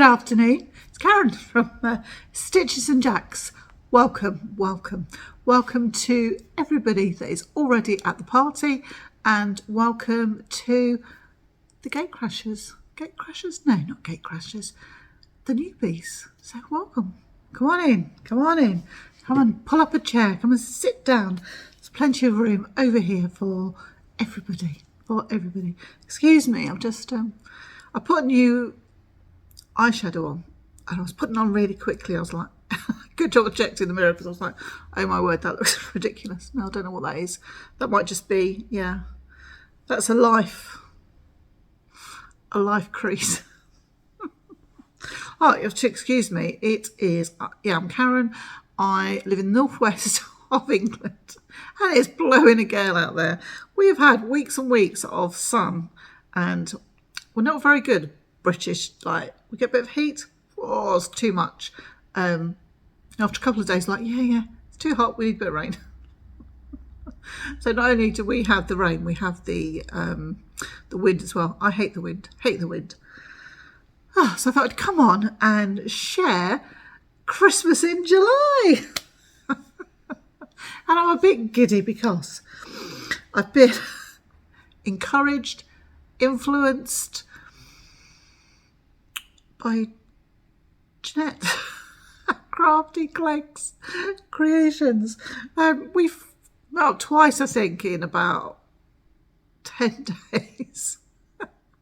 afternoon. It's Karen from Stitches and Jacks. Welcome to everybody that is already at the party, and welcome to the gatecrashers. Gatecrashers? No, not gatecrashers. The newbies. So welcome. Come on in. Come and pull up a chair. Come and sit down. There's plenty of room over here for everybody. Excuse me, I've just I put a new eyeshadow on, and I was putting on really quickly. I was like, good job I checked in the mirror, because I was like, oh my word, that looks ridiculous. No, I don't know what that is. That might just be, yeah, that's a life crease. Oh, you have to excuse me. It is, I'm Karen. I live in the northwest of England, and it's blowing a gale out there. We have had weeks and weeks of sun, and we're not very good British. Like, we get a bit of heat. Oh, it's too much. After a couple of days, like, yeah, it's too hot. We need a bit of rain. So not only do we have the rain, we have the wind as well. I hate the wind. So I thought I'd come on and share Christmas in July. And I'm a bit giddy because I've been encouraged, influenced by Jeanette, Crafty Creations. We've met up twice, I think, in about 10 days.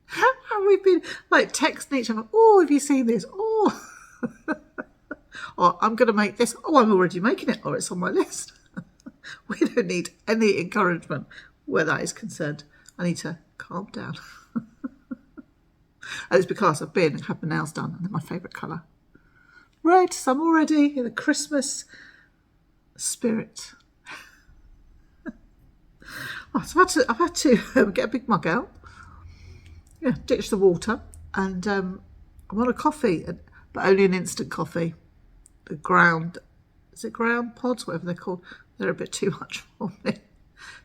And we've been like texting each other, oh, have you seen this? Oh, or I'm going to make this. Oh, I'm already making it, or it's on my list. We don't need any encouragement where that is concerned. I need to calm down. And it's because I've been and had my nails done, and they're my favourite colour. Red, so I'm already in the Christmas spirit. So I've had to get a big mug out. Yeah, ditch the water, and I'm on a coffee, but only an instant coffee. The ground pods, whatever they're called. They're a bit too much for me.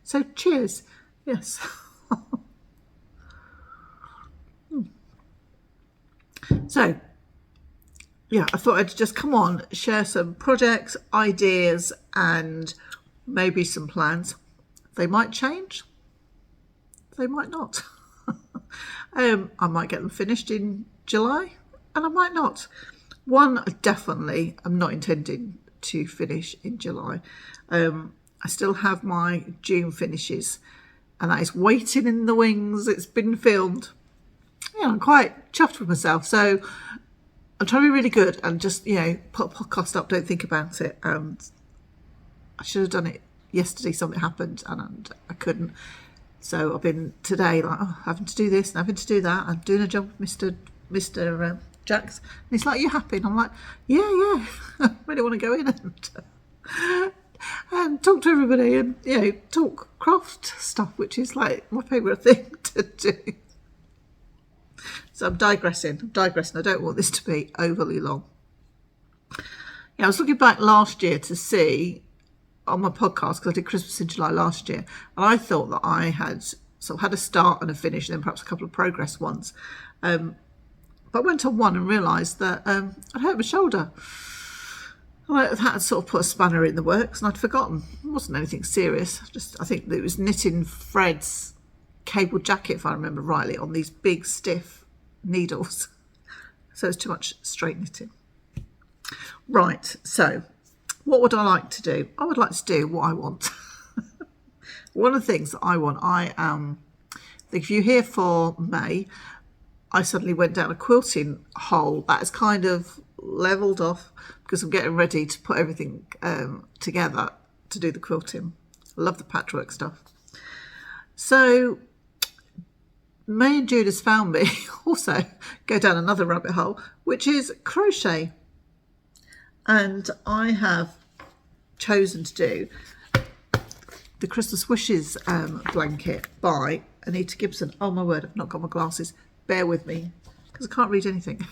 So cheers. Yes. So, yeah, I thought I'd just come on, share some projects, ideas, and maybe some plans. They might change. They might not. I might get them finished in July, and I might not. One, definitely, I'm not intending to finish in July. I still have my June finishes, and that is waiting in the wings. It's been filmed. Yeah, I'm quite chuffed with myself. So I'm trying to be really good and just, put a podcast up, don't think about it. And I should have done it yesterday. Something happened and I couldn't. So I've been today like, having to do this and having to do that. I'm doing a job with Mr. Jacks. And he's like, you happy? And I'm like, yeah. I really want to go in and talk to everybody and, talk craft stuff, which is like my favourite thing to do. So I'm digressing. I don't want this to be overly long. Yeah, I was looking back last year to see on my podcast, because I did Christmas in July last year, and I thought that I had sort of had a start and a finish, and then perhaps a couple of progress ones. But I went on one and realised that I'd hurt my shoulder. That had sort of put a spanner in the works, and I'd forgotten. It wasn't anything serious. I think that it was knitting Fred's cable jacket, if I remember rightly, on these big stiff needles. So it's too much straight knitting. Right, so what would I like to do? I would like to do what I want. One of the things that I want, if you're here for May, I suddenly went down a quilting hole that is kind of levelled off because I'm getting ready to put everything together to do the quilting. I love the patchwork stuff. So May and June has found me also go down another rabbit hole, which is crochet. And I have chosen to do the Christmasewishes blanket by Anita Gibson. Oh my word, I've not got my glasses. Bear with me, because I can't read anything.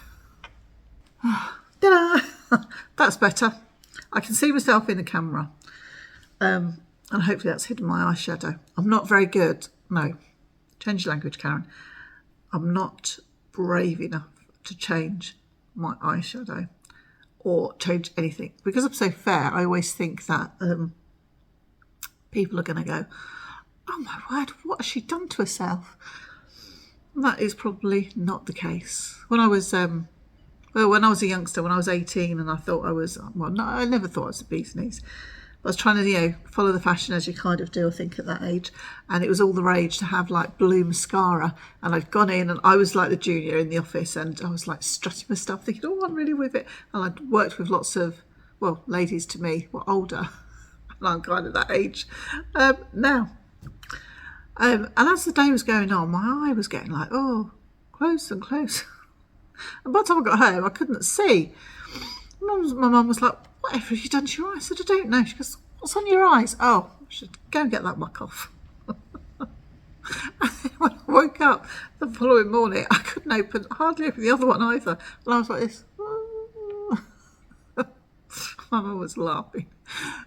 Ta-da! That's better. I can see myself in the camera. And hopefully that's hidden my eyeshadow. I'm not very good. No. Change your language, Karen. I'm not brave enough to change my eyeshadow or change anything. Because I'm so fair, I always think that people are going to go, oh my word, what has she done to herself? And that is probably not the case. When I was when I was a youngster, when I was 18, and I thought I was, well, no, I never thought I was the bee's knees. I was trying to, follow the fashion as you kind of do, I think, at that age. And it was all the rage to have like blue mascara. And I'd gone in and I was like the junior in the office and I was like strutting my stuff, thinking, oh, I'm really with it. And I'd worked with lots of, well, ladies to me were older. And I'm kind of that age now. And as the day was going on, my eye was getting like, oh, close and close. And by the time I got home, I couldn't see. My mum was like, whatever have you done to your eyes? I said, I don't know. She goes, what's on your eyes? Oh, I should go and get that muck off. And then when I woke up the following morning, I couldn't hardly open the other one either. And I was like this. My mum was laughing.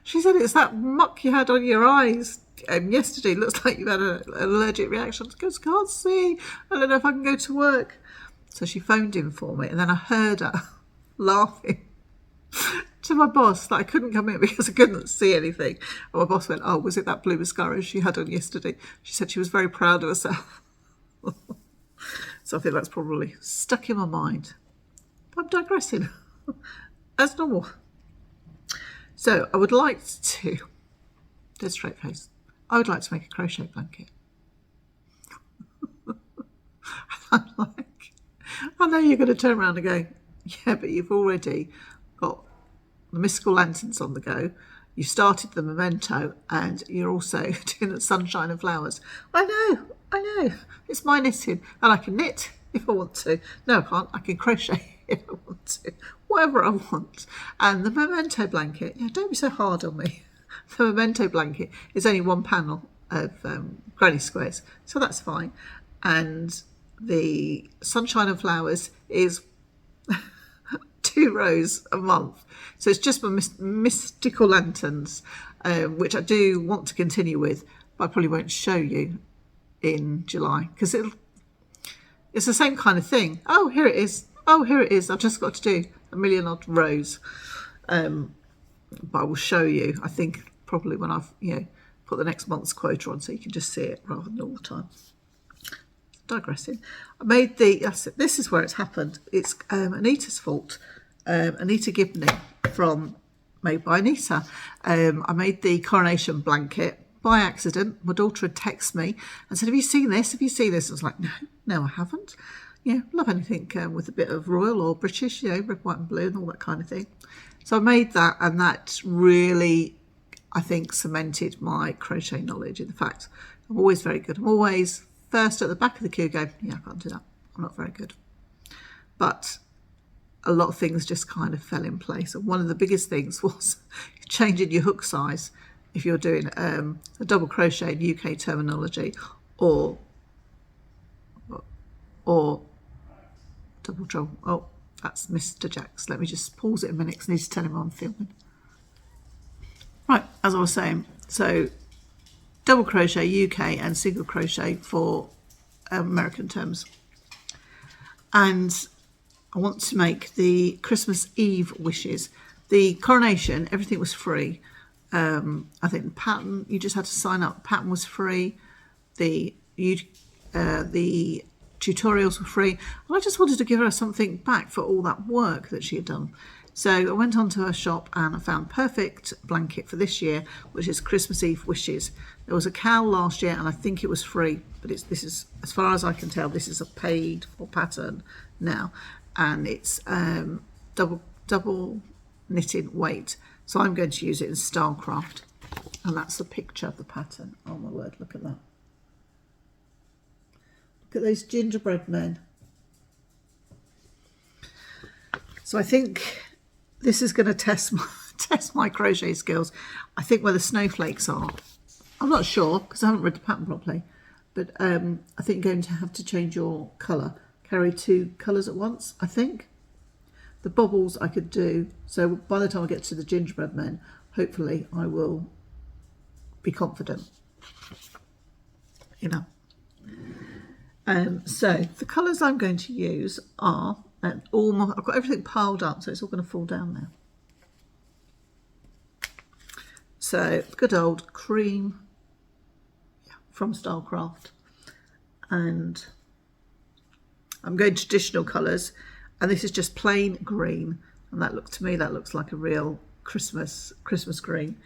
She said, it's that muck you had on your eyes yesterday. Looks like you've had an allergic reaction. I goes, can't see. I don't know if I can go to work. So she phoned in for me, and then I heard her laughing to my boss that I couldn't come in because I couldn't see anything. And my boss went, oh, was it that blue mascara she had on yesterday? She said she was very proud of herself. So I think that's probably stuck in my mind. But I'm digressing, as normal. So I would like to, dead straight face, I would like to make a crochet blanket. I'm like, I know you're going to turn around and go, yeah, but you've already got the mystical lanterns on the go. You started the memento and you're also doing the sunshine and flowers. I know. It's my knitting and I can knit if I want to. No, I can't. I can crochet if I want to. Whatever I want. And the memento blanket, don't be so hard on me. The memento blanket is only one panel of granny squares, so that's fine. And the sunshine and flowers is 2 rows a month. So it's just my mystical lanterns, which I do want to continue with, but I probably won't show you in July because it's the same kind of thing. Oh, here it is. I've just got to do a million odd rows. But I will show you, I think, probably when I've, put the next month's quota on so you can just see it rather than all the time. Digressing. I made this is where it's happened. It's Anita's fault. Anita Gibney from Made by Anita. I made the coronation blanket by accident. My daughter had texted me and said, have you seen this? I was like, no, I haven't. Love anything with a bit of royal or British, red, white and blue and all that kind of thing. So I made that, and that really, I think, cemented my crochet knowledge. In fact, I'm always very good. I'm always first at the back of the queue going, I can't do that. I'm not very good. But a lot of things just kind of fell in place. And one of the biggest things was changing your hook size if you're doing a double crochet in UK terminology or double trouble. Oh, that's Mr. Jacks. Let me just pause it a minute because I need to tell him I'm filming. Right, as I was saying, so double crochet UK and single crochet for American terms. And I want to make the Christmas Eve wishes. The coronation, everything was free. I think the pattern, you just had to sign up. The pattern was free. The tutorials were free. And I just wanted to give her something back for all that work that she had done. So I went onto her shop and I found perfect blanket for this year, which is Christmas Eve Wishes. There was a cowl last year and I think it was free, but this is, as far as I can tell, this is a paid for pattern now. And it's double knitted weight. So I'm going to use it in Stylecraft. And that's the picture of the pattern. Oh my word, look at that. Look at those gingerbread men. So I think this is going to test my crochet skills. I think where the snowflakes are, I'm not sure because I haven't read the pattern properly, but I think you're going to have to change your colour. Carry 2 colours at once, I think. The bobbles I could do, so by the time I get to the gingerbread men, hopefully I will be confident, So the colours I'm going to use are And I've got everything piled up, so it's all going to fall down now. So good old cream from Stylecraft, and I'm going traditional colours, and this is just plain green, and that looks like a real Christmas green.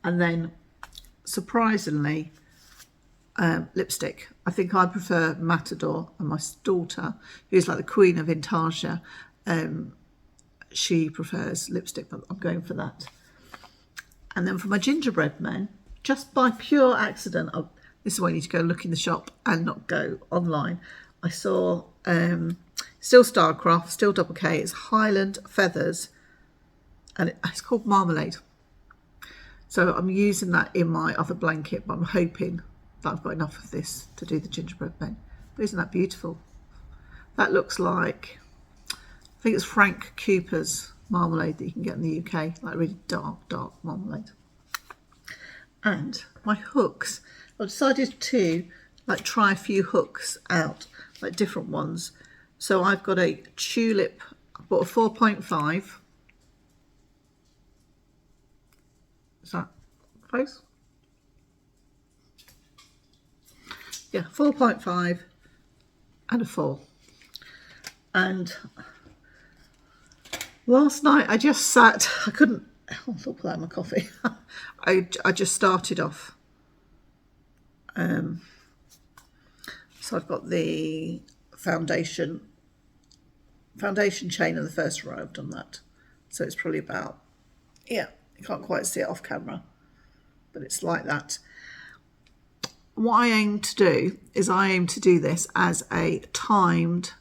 And then surprisingly, lipstick. I think I prefer Matador, and my daughter, who's like the queen of Intarsia, she prefers lipstick, but I'm going for that. And then for my gingerbread men, just by pure accident, this is why you need to go look in the shop and not go online. I saw still Stylecraft, still double K, it's Highland Feathers, and it's called Marmalade. So I'm using that in my other blanket, but I'm hoping that I've got enough of this to do the gingerbread men. But isn't that beautiful? That looks like, I think it's Frank Cooper's marmalade that you can get in the UK, like really dark marmalade. And my hooks, I've decided to like try a few hooks out, like different ones. So I've got a tulip, I bought a 4.5. Is that close? Yeah, 4.5 and a 4. And last night I just sat, I couldn't, I'll put that in my coffee. I just started off. So I've got the foundation chain in the first row, I've done that. So it's probably about, yeah, you can't quite see it off camera, but it's like that. What I aim to do is this as a timed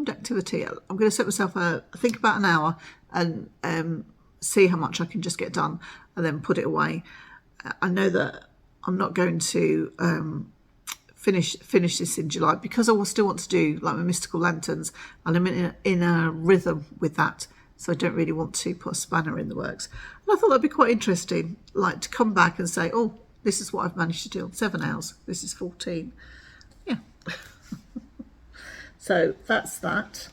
activity. I'm going to set myself I think about an hour and see how much I can just get done and then put it away. I know that I'm not going to finish this in July because I will still want to do like my mystical lanterns, and I'm in a rhythm with that, so I don't really want to put a spanner in the works. And I thought that'd be quite interesting, like to come back and say, oh, this is what I've managed to do in 7 hours. This is 14. Yeah. So that's that.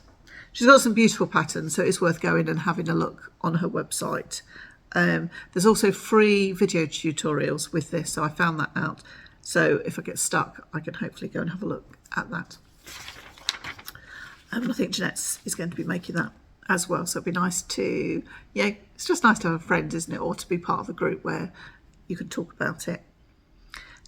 She's got some beautiful patterns, so it's worth going and having a look on her website. There's also free video tutorials with this, so I found that out. So if I get stuck, I can hopefully go and have a look at that. I think Jeanette is going to be making that as well, so it'd be nice to, yeah, it's just nice to have a friend, isn't it, or to be part of a group where you can talk about it.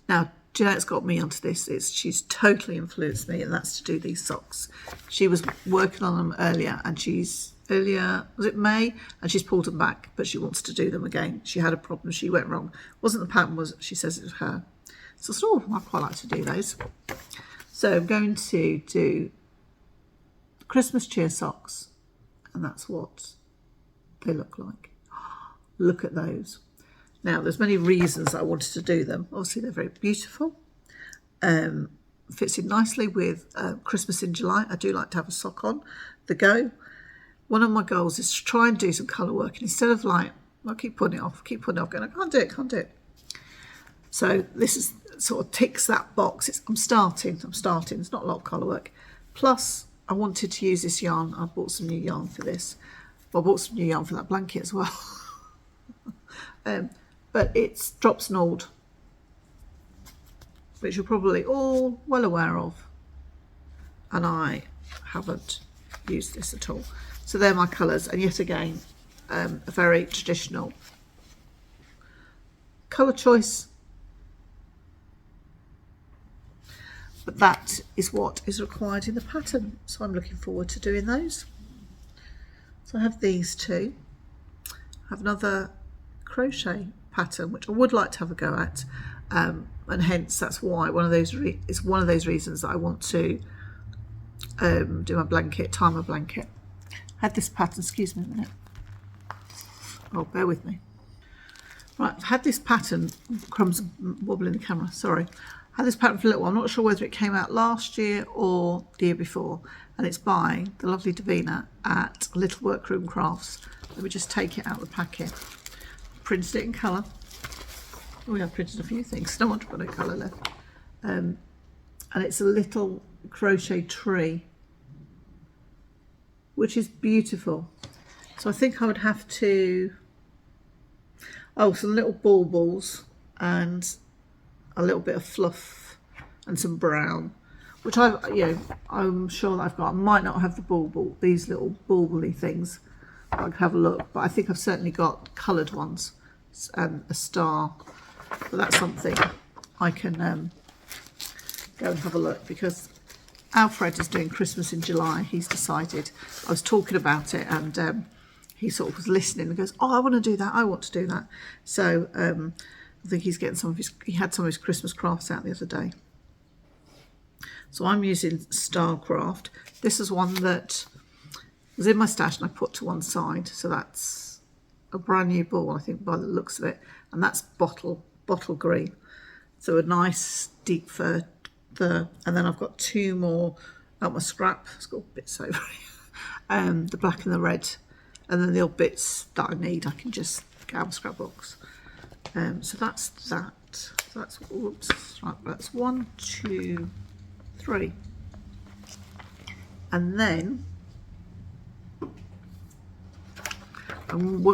Now, Jeanette's got me onto this. She's totally influenced me, and that's to do these socks. She was working on them earlier, and was it May? And she's pulled them back, but she wants to do them again. She had a problem. She went wrong. Wasn't the pattern, she says it was her. So I thought, I'd quite like to do those. So I'm going to do Christmas cheer socks, and that's what they look like. Look at those. Now, there's many reasons I wanted to do them. Obviously, they're very beautiful. Fits in nicely with Christmas in July. I do like to have a sock on the go. One of my goals is to try and do some colour work. And instead of like, I keep putting it off, going, I can't do it. So this is sort of ticks that box. I'm starting. There's not a lot of colour work. Plus, I wanted to use this yarn. I bought some new yarn for this. Well, I bought some new yarn for that blanket as well. But it's Drops Nord, which you're probably all well aware of, and I haven't used this at all. So they're my colours, and yet again a very traditional colour choice, but that is what is required in the pattern, so I'm looking forward to doing those. So I have these two. I have another crochet pattern which I would like to have a go at, and hence that's why it's one of those reasons that I want to do my blanket, tie my blanket. I had this pattern, excuse me a minute, oh bear with me. Right, I've had this pattern, crumbs wobbling the camera, sorry. I had this pattern for a little while. I'm not sure whether it came out last year or the year before, and it's by the lovely Davina at Little Workroom Crafts. Let me just take it out of the packet. Printed it in colour. Oh, yeah, I've printed a few things. Don't want to put no colour left. And it's a little crochet tree. which is beautiful. So I think I would have to, oh, some little baubles and a little bit of fluff and some brown, which I'm sure that I've got. I might not have the bauble, these little bauble-y things. I can have a look, but I think I've certainly got coloured ones and a star. But that's something I can go and have a look, because Alfred is doing Christmas in July. He's decided. I was talking about it, and he sort of was listening and goes, "Oh, I want to do that. I want to do that." So I think he's getting some of his. He had some of his Christmas crafts out the other day. So I'm using Stylecraft. This is one that was in my stash and I put to one side. So that's a brand new ball, I think, by the looks of it, and that's bottle green. So a nice deep fur, and then I've got two more out my scrap. It's got bits over it. The black and the red, and then the odd bits that I need I can just get out of my scrap box. So that's that. So that's, oops, right, that's 1, 2, 3, and then I'm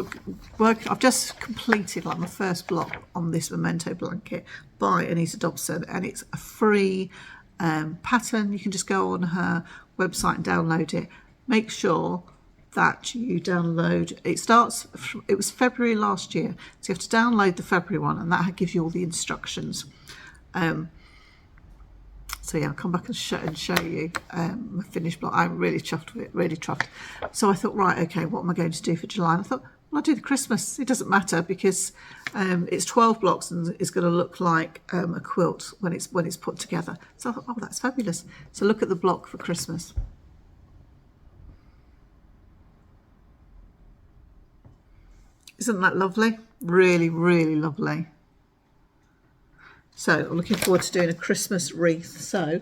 I've just completed like my first block on this Memento Blanket by Anita Dobson, and it's a free pattern. You can just go on her website and download it. Make sure that you download, it was February last year, so you have to download the February one, and that gives you all the instructions. So yeah, I'll come back and show you my finished block. I'm really chuffed with it, really chuffed. So I thought, right, okay, what am I going to do for July? And I thought, well, I'll do the Christmas. It doesn't matter, because it's 12 blocks and it's going to look like a quilt when it's put together. So I thought, oh, that's fabulous. So look at the block for Christmas. Isn't that lovely? Really, really lovely. So I'm looking forward to doing a Christmas wreath. So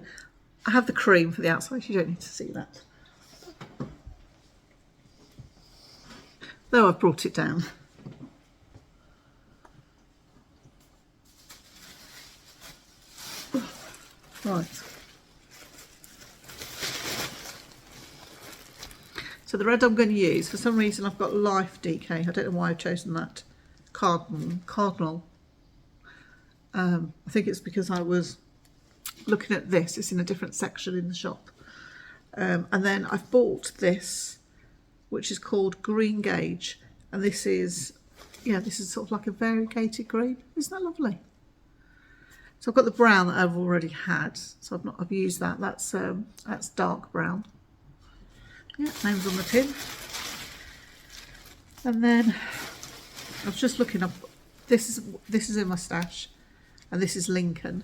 I have the cream for the outside. You don't need to see that. Though I've brought it down. Right. So the red I'm going to use, for some reason I've got Life DK. I don't know why I've chosen that. Cardinal. I think it's because I was looking at this. It's in a different section in the shop. And then I've bought this, which is called Greengage. And this is sort of like a variegated green. Isn't that lovely? So I've got the brown that I've already had. So I've used that. That's dark brown. Yeah, name's on the tin. And then I was just looking up. This is in my stash. And this is Lincoln.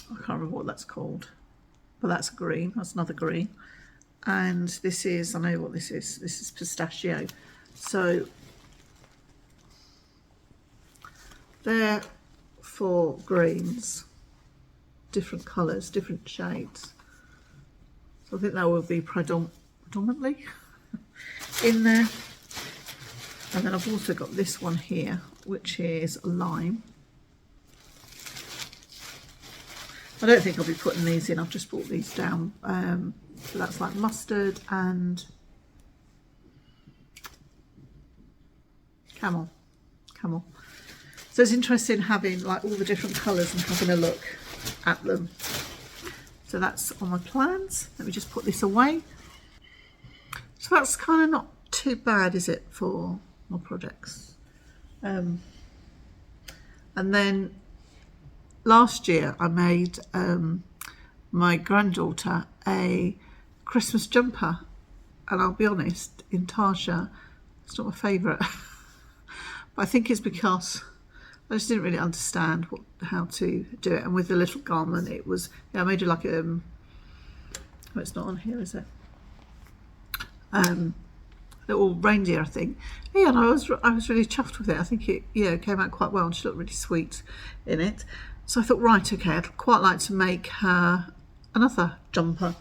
I can't remember what that's called, but that's a green. That's another green. And this is, I know what this is. This is pistachio. So they're 4 greens, different colours, different shades. So I think that will be predominantly in there. And then I've also got this one here, which is lime. I don't think I'll be putting these in. I've just brought these down. So that's like mustard and camel. So it's interesting having like all the different colours and having a look at them. So that's on my plans. Let me just put this away. So that's kind of not too bad, is it, for my projects? And then last year I made my granddaughter a Christmas jumper, and I'll be honest, in Tasha, it's not my favourite. But I think it's because I just didn't really understand how to do it. And with the little garment, it was, I made it like oh, it's not on here, is it? Little reindeer, I think. Yeah, and I was really chuffed with it. I think it came out quite well, and she looked really sweet in it. So I thought, right, okay, I'd quite like to make her another jumper.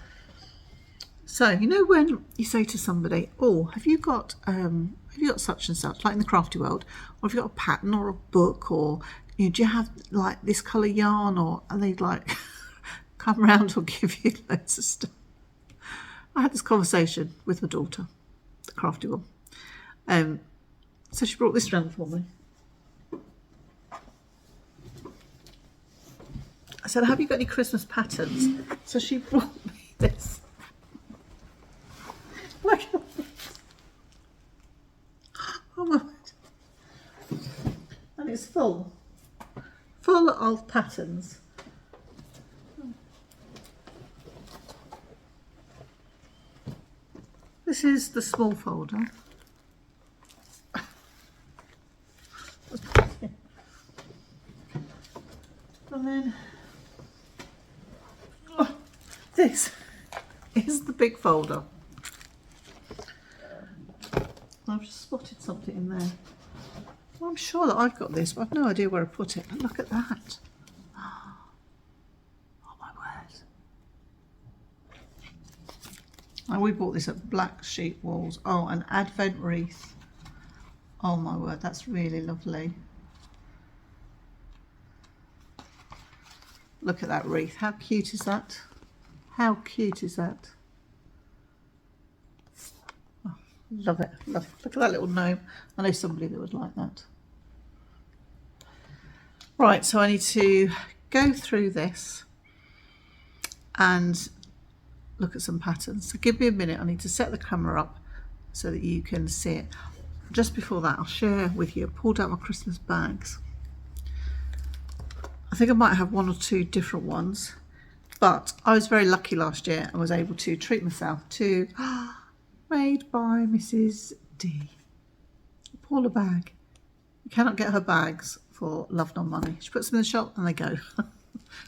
So you know when you say to somebody, "Oh, have you got such and such," like in the crafty world, or have you got a pattern or a book, or do you have like this colour yarn, or and they'd like come round, I'll give you loads of stuff. I had this conversation with my daughter, the crafty one. So she brought this round for me. I said, have you got any Christmas patterns? So she brought me this. Look at this. Oh my word. And it's full of patterns. This is the small folder. And then this is the big folder. I've just spotted something in there. Well, I'm sure that I've got this, but I've no idea where I put it. But look at that. Oh my word. And we bought this at Black Sheep Walls. Oh, an Advent wreath. Oh my word, that's really lovely. Look at that wreath. How cute is that? How cute is that? Oh, love it. Love it. Look at that little gnome. I know somebody that would like that. Right, so I need to go through this and look at some patterns. So give me a minute. I need to set the camera up so that you can see it. Just before that, I'll share with you. I pulled out my Christmas bags. I think I might have one or two different ones, but I was very lucky last year and was able to treat myself to Made by Mrs. D. Paula bag. You cannot get her bags for love nor money. She puts them in the shop and they go.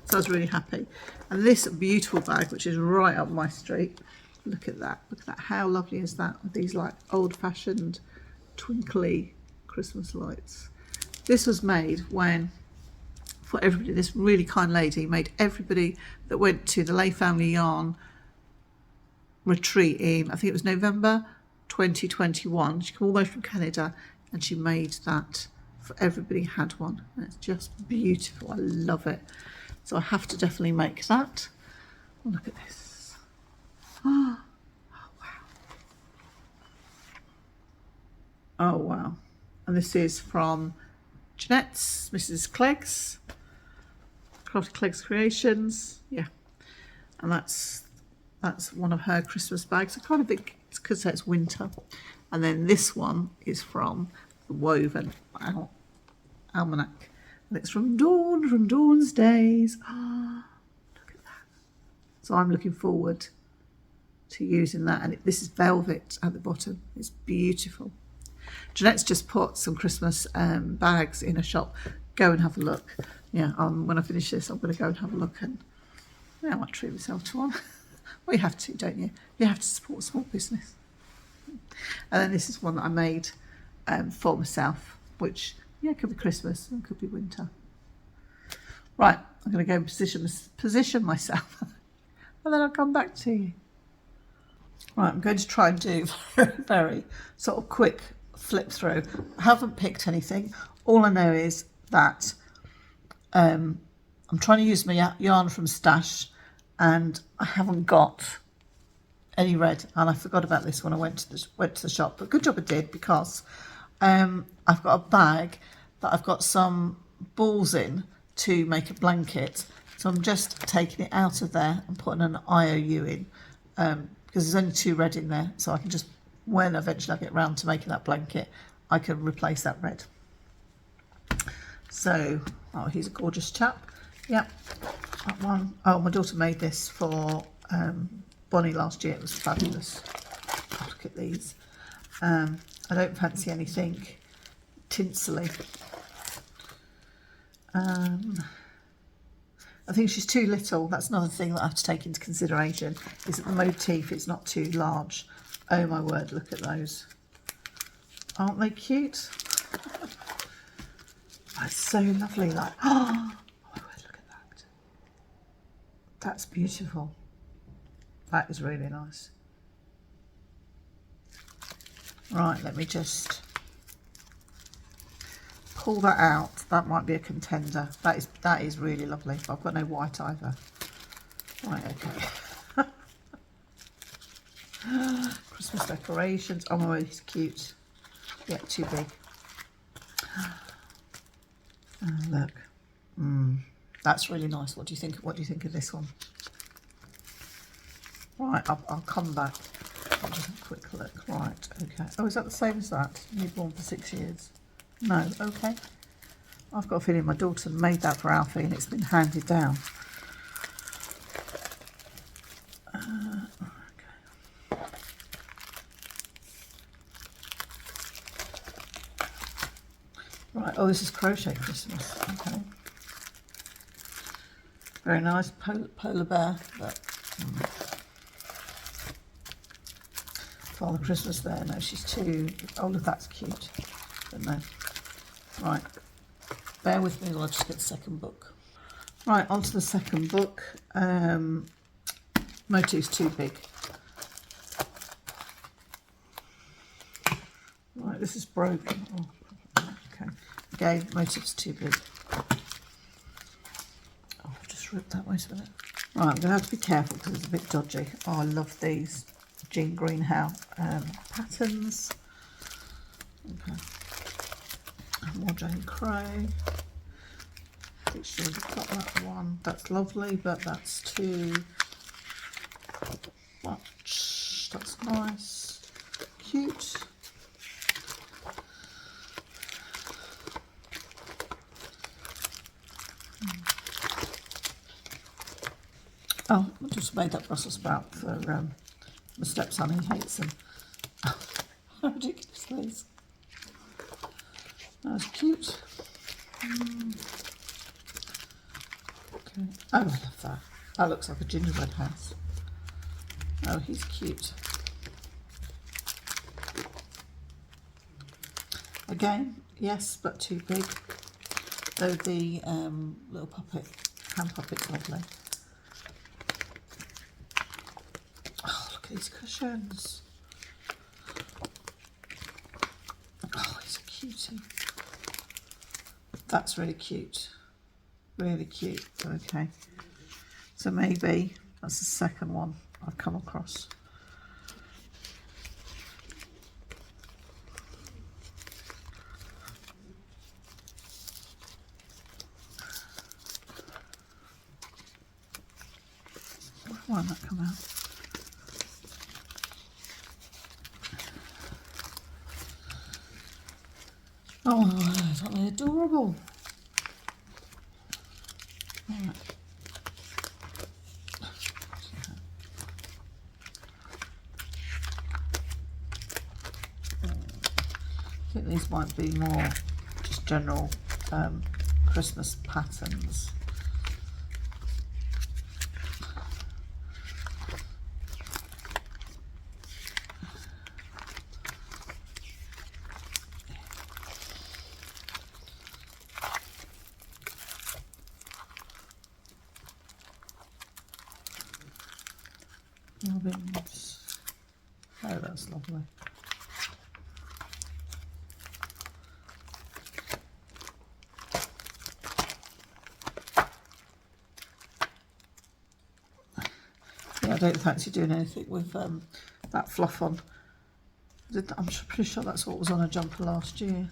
So I was really happy. And this beautiful bag, which is right up my street. Look at that. Look at that. How lovely is that? With these like old-fashioned twinkly Christmas lights. This was made when, for everybody, this really kind lady made everybody that went to the Lay Family Yarn retreat in, I think it was November 2021. She came all the way from Canada and she made that for everybody, had one. And it's just beautiful. I love it. So I have to definitely make that. Oh, look at this. Oh, wow. Oh, wow. And this is from Jeanette's, Mrs. Clegg's, Crafty Clegg's Creations. Yeah. And that's one of her Christmas bags. I kind of think it's because it's winter. And then this one is from the Woven Almanac. And it's from Dawn's Days. Ah, look at that. So I'm looking forward to using that. And this is velvet at the bottom. It's beautiful. Jeanette's just put some Christmas bags in a shop. Go and have a look. Yeah, when I finish this, I'm going to go and have a look, and I might treat myself to one. Well, you have to, don't you? You have to support a small business. And then this is one that I made for myself, which, yeah, could be Christmas and could be winter. Right, I'm going to go and position myself, and then I'll come back to you. Right, I'm going to try and do very, very sort of quick flip through. I haven't picked anything. All I know is that I'm trying to use my yarn from Stash, and I haven't got any red, and I forgot about this when I went to the shop. But good job I did, because I've got a bag that I've got some balls in to make a blanket. So I'm just taking it out of there and putting an IOU in, because there's only 2 red in there, so I can just, when eventually I get round to making that blanket, I can replace that red. So, oh, he's a gorgeous chap. Yep, that one. Oh, my daughter made this for Bonnie last year. It was fabulous. Oh, look at these. I don't fancy anything tinsely. I think she's too little. That's another thing that I have to take into consideration, is that the motif is not too large. Oh my word, look at those. Aren't they cute? That's so lovely. Like, oh my word, look at that. That's beautiful. That is really nice. Right, let me just pull that out. That might be a contender. That is really lovely. I've got no white either. Right, okay. Christmas decorations. Oh my word, he's cute. Yeah, too big. Oh, look. That's really nice. What do you think? What do you think of this one? Right, I'll come back. I'll just have a quick look. Right, okay. Oh, is that the same as that? Newborn for 6 years? No, okay. I've got a feeling my daughter made that for Alfie and it's been handed down. Okay. Right, oh, this is Crochet Christmas. Okay. Very nice. Polar bear, but Father Christmas there. No, she's too... Oh, look, that's cute. But no. Right. Bear with me while I just get the second book. Right, on to the second book. Motif's too big. Right, this is broken. Oh, okay. Again, motif's too big. Oh, I've just ripped that. Wait a minute. Right, I'm going to have to be careful because it's a bit dodgy. Oh, I love these Jean Greenhouse patterns. Okay. More Jane Crow. I think she's already got that one. That's lovely, but that's too much. That's nice. Cute. Oh, I just made that Brussels sprout for my stepson. He hates them. How ridiculous these. That's cute. Okay. Oh, I love that. That looks like a gingerbread house. Oh, he's cute. Again, yes, but too big. Though the little puppet, hand puppet's lovely. Oh, look at these cushions. Oh, he's a cutie. That's really cute. Really cute. Okay. So maybe that's the second one I've come across. Why didn't that come out? Oh, aren't they adorable? Right. I think these might be more just general Christmas patterns. Robins. Oh, that's lovely. Yeah, I don't fancy doing anything with that fluff on. I'm pretty sure that's what was on a jumper last year.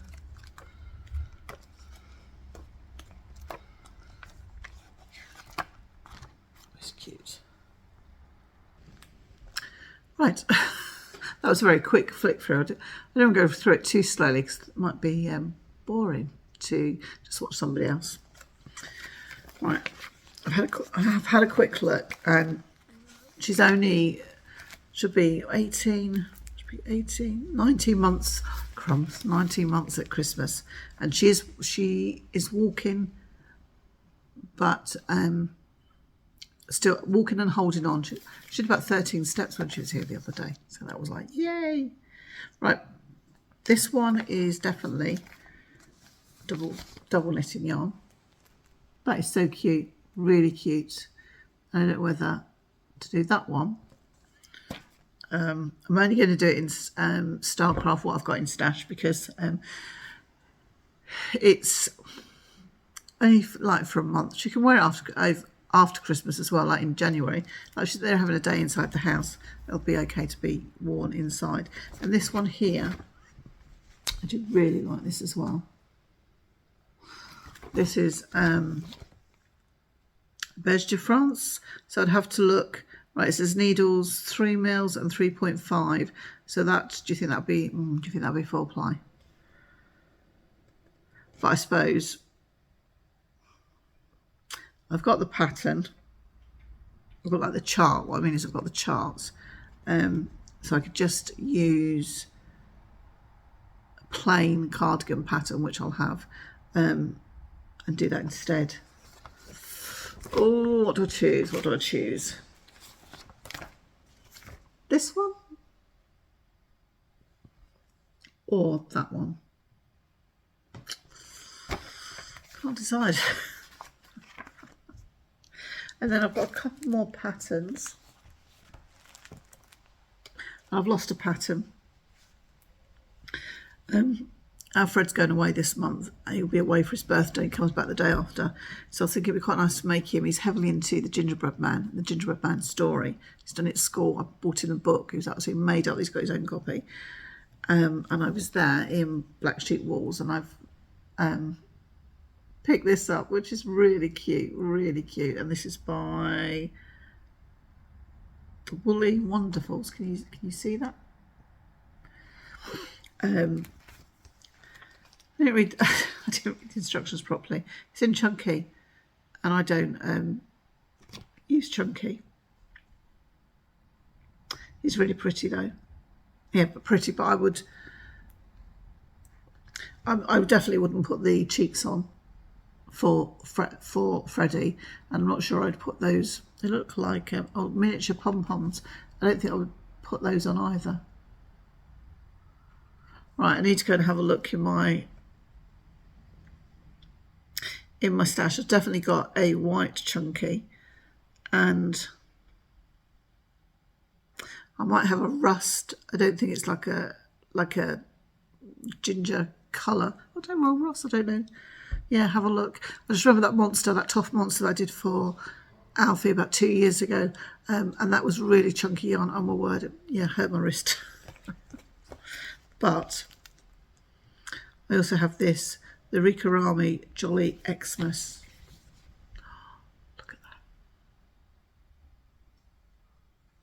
It's cute. Right, that was a very quick flick through. I don't go through it too slowly because it might be boring to just watch somebody else. Right, I've had a quick look, and she's only should be 19 months. Crumbs, 19 months at Christmas, and she is walking, but still walking and holding on. She did about 13 steps when she was here the other day, so that was like, yay. Right, this one is definitely double knitting yarn. That is so cute, really cute. I don't know whether to do that one. I'm only going to do it in Stylecraft, what I've got in stash, because it's only like for a month. She can wear it after after Christmas as well, like in January. Actually, they're having a day inside the house. It'll be okay to be worn inside. And this one here, I do really like this as well. This is Beige de France. So I'd have to look. Right, it says needles 3 mils and 3.5. So that, do you think that'd be? Do you think that'd be 4 ply? But I suppose I've got the pattern. I've got like the chart. What I mean is I've got the charts. So I could just use a plain cardigan pattern, which I'll have, and do that instead. Oh, what do I choose? What do I choose? This one? Or that one? Can't decide. And then I've got a couple more patterns. I've lost a pattern. Alfred's going away this month. He'll be away for his birthday. He comes back the day after. So I think it'd be quite nice to make him. He's heavily into the Gingerbread Man, the Gingerbread Man story. He's done it at school. I bought him a book. He was absolutely made up. He's got his own copy. And I was there in Black Sheep Walls, and I've picked this up, which is really cute, really cute. And this is by Woolly Wonderfuls. Can you see that? I didn't read the instructions properly. It's in chunky, and I don't use chunky. It's really pretty though. Yeah, but pretty. But I would definitely wouldn't put the cheeks on for Freddie. And I'm not sure I'd put those. They look like miniature pom-poms. I don't think I would put those on either. Right, I need to go and have a look in my stash. I've definitely got a white chunky, and I might have a rust. I don't think it's like a ginger colour. I don't know, rust, I don't know. Yeah, have a look. I just remember that monster, that tough monster that I did for Alfie about 2 years ago, and that was really chunky yarn. Oh my word, yeah, hurt my wrist. But I also have this, the Rikorami Jolly Xmas. Look at that.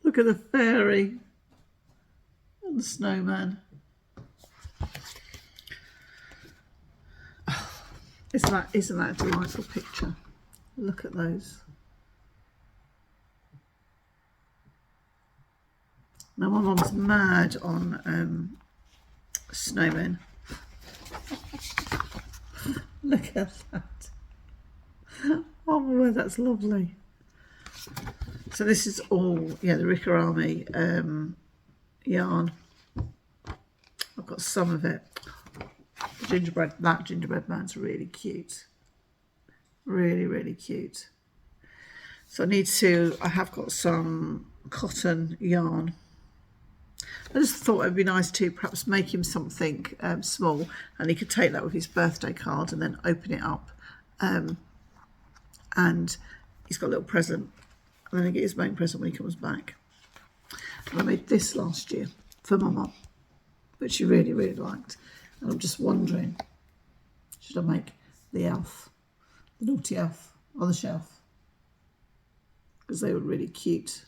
Look at the fairy and the snowman. Oh, isn't that a delightful picture? Look at those. Now my mum's mad on snowmen. Look at that. Oh my word, that's lovely. So this is all, yeah, the Rikorami yarn. I've got some of it. That gingerbread man's really cute. Really, really cute. So I have got some cotton yarn. I just thought it'd be nice to perhaps make him something small, and he could take that with his birthday card and then open it up, and he's got a little present, and then he get his main present when he comes back. And I made this last year for my mum, which she really, really liked, and I'm just wondering, should I make the elf, the naughty elf, on the shelf, because they were really cute.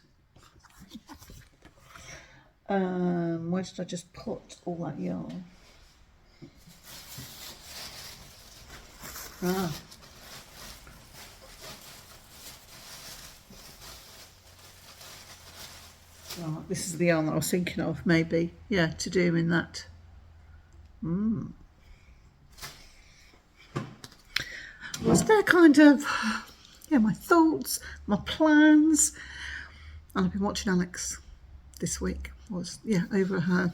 Where did I just put all that yarn? Ah. Right, this is the yarn that I was thinking of, maybe. Yeah, to do in that. Was there kind of, yeah, my thoughts, my plans. And I've been watching Alex this week. Over her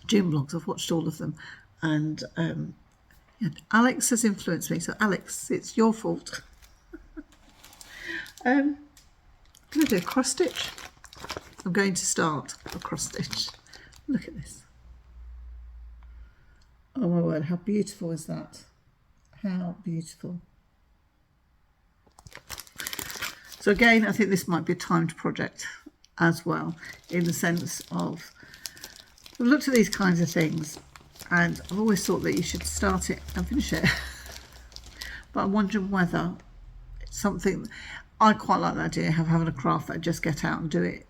June vlogs. I've watched all of them, and yeah, Alex has influenced me. So Alex, it's your fault. I'm going to do a cross stitch. I'm going to start a cross stitch. Look at this. Oh my word, how beautiful is that? How beautiful. So again, I think this might be a timed project as well, in the sense of, I've looked at these kinds of things and I've always thought that you should start it and finish it. But I'm wondering whether it's something, I quite like the idea of having a craft that I just get out and do it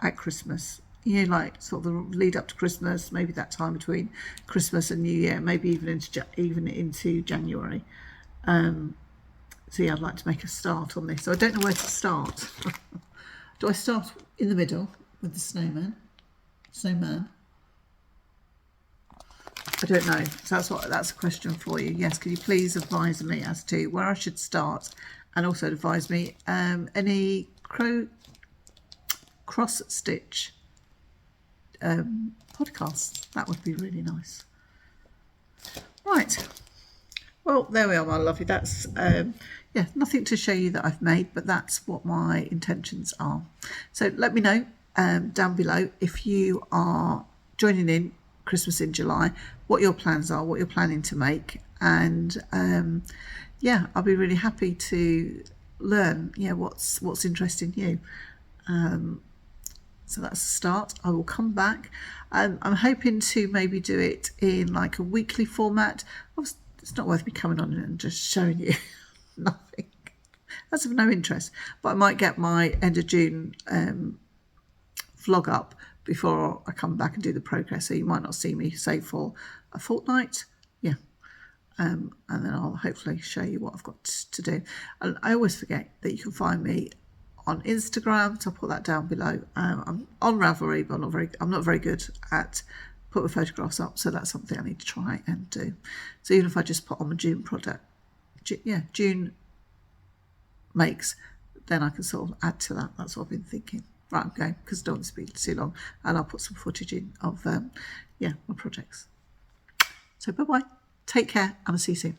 at Christmas. You know, like sort of the lead up to Christmas, maybe that time between Christmas and New Year, maybe even into January. So yeah, I'd like to make a start on this. So I don't know where to start. Do I start in the middle with the snowman? I don't know. So that's a question for you. Yes, could you please advise me as to where I should start, and also advise me any cross stitch podcasts. That would be really nice. Right. Well, there we are, my lovely. That's yeah, nothing to show you that I've made, but that's what my intentions are. So let me know down below if you are joining in Christmas in July, what your plans are, what you're planning to make, and yeah, I'll be really happy to learn, yeah, what's interesting you. So that's a start. I will come back. I'm hoping to maybe do it in like a weekly format. It's not worth me coming on and just showing you nothing. That's of no interest. But I might get my end of June vlog up before I come back and do the progress. So you might not see me, say, for a fortnight. Yeah. And then I'll hopefully show you what I've got to do. And I always forget that you can find me on Instagram, so I'll put that down below. I'm on Ravelry, but I'm not very good at putting photographs up, so that's something I need to try and do. So even if I just put on my June product, June makes, then I can sort of add to that. That's what I've been thinking. Right, I'm going, because I don't want to speak too long, and I'll put some footage in of my projects. So bye bye, take care, and I'll see you soon.